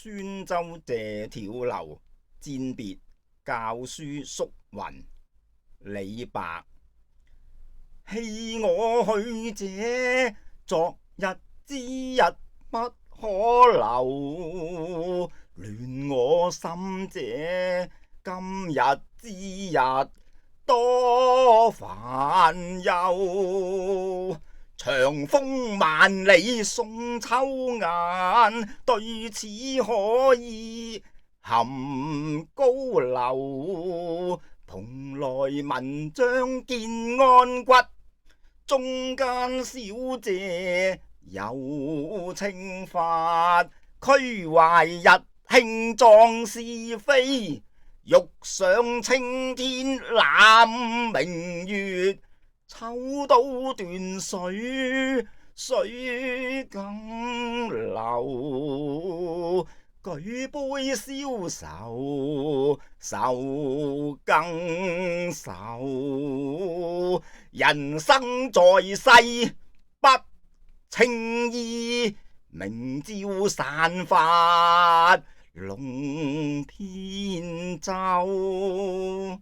宣州謝朓樓餞別教書宿雲。李白。棄我去者，昨日之日不可留；亂我心者，今日之日多煩憂。長風萬里送秋雁，對此可以酣高樓。蓬萊文章建安骨，中間小謝有懲罰。俱懷逸興壯士飛，欲上青天攬明月。抽刀斷水，水更流。舉杯消愁，愁更愁。人生在世不稱意，明朝散發龍天舟。